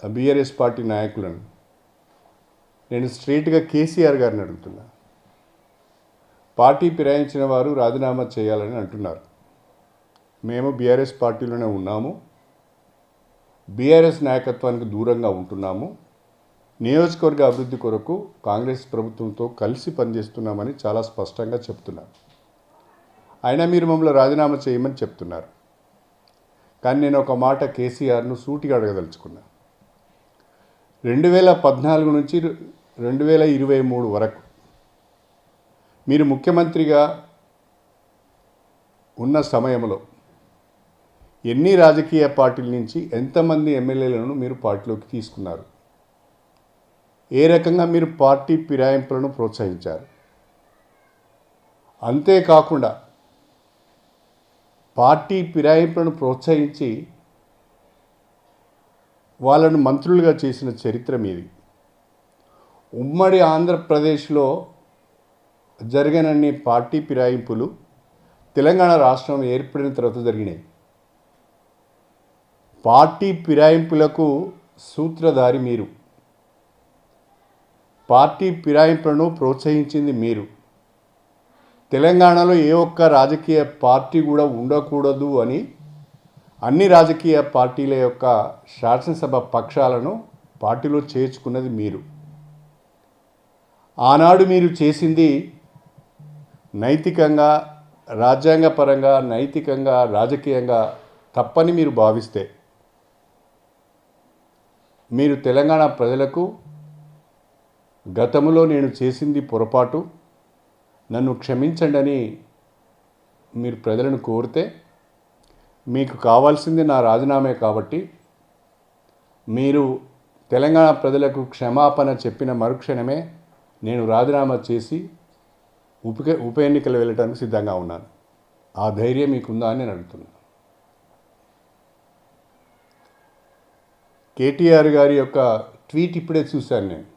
BRS party నాయకులను నేను స్ట్రైట్గా కేసీఆర్ గారిని అడుగుతున్నా. పార్టీ ఫిరాయించిన వారు రాజీనామా చేయాలని అంటున్నారు. మేము బీఆర్ఎస్ పార్టీలోనే ఉన్నాము, బీఆర్ఎస్ నాయకత్వానికి దూరంగా ఉంటున్నాము, నియోజకవర్గ అభివృద్ధి కొరకు కాంగ్రెస్ ప్రభుత్వంతో కలిసి పనిచేస్తున్నామని చాలా స్పష్టంగా చెప్తున్నారు. అయినా మీరు మమ్మల్ని రాజీనామా చేయమని చెప్తున్నారు. కానీ నేను ఒక మాట కేసీఆర్ను సూటిగా అడగదలుచుకున్నా. 2014 నుంచి 2023 వరకు మీరు ముఖ్యమంత్రిగా ఉన్న సమయంలో ఎన్ని రాజకీయ పార్టీల నుంచి ఎంతమంది ఎమ్మెల్యేలను మీరు పార్టీలోకి తీసుకున్నారు? ఏ రకంగా మీరు పార్టీ ఫిరాయింపులను ప్రోత్సహించారు? అంతేకాకుండా పార్టీ ఫిరాయింపులను ప్రోత్సహించి వాళ్ళను మంత్రులుగా చేసిన చరిత్ర మీది. ఉమ్మడి ఆంధ్రప్రదేశ్లో జరిగినన్ని పార్టీ ఫిరాయింపులు తెలంగాణ రాష్ట్రం ఏర్పడిన తర్వాత జరిగినాయి. పార్టీ ఫిరాయింపులకు సూత్రధారి మీరు, పార్టీ ఫిరాయింపులను ప్రోత్సహించింది మీరు. తెలంగాణలో ఏ ఒక్క రాజకీయ పార్టీ కూడా ఉండకూడదు అని అన్ని రాజకీయ పార్టీల యొక్క శాసనసభ పక్షాలను పార్టీలో చేర్చుకున్నది మీరు. ఆనాడు మీరు చేసింది నైతికంగా, రాజ్యాంగపరంగా, నైతికంగా, రాజకీయంగా తప్పని మీరు భావిస్తే మీరు తెలంగాణ ప్రజలకు గతంలో నేను చేసింది పొరపాటు, నన్ను క్షమించండి అని మీరు ప్రజలను కోరితే, మీకు కావాల్సింది నా రాజీనామే కాబట్టి మీరు తెలంగాణ ప్రజలకు క్షమాపణ చెప్పిన మరుక్షణమే నేను రాజీనామా చేసి ఉప ఎన్నికలు వెళ్ళడానికి సిద్ధంగా ఉన్నాను. ఆ ధైర్యం మీకుందా అని నేను అడుగుతున్నాను. కేటీఆర్ గారి యొక్క ట్వీట్ ఇప్పుడే చూశాను నేను.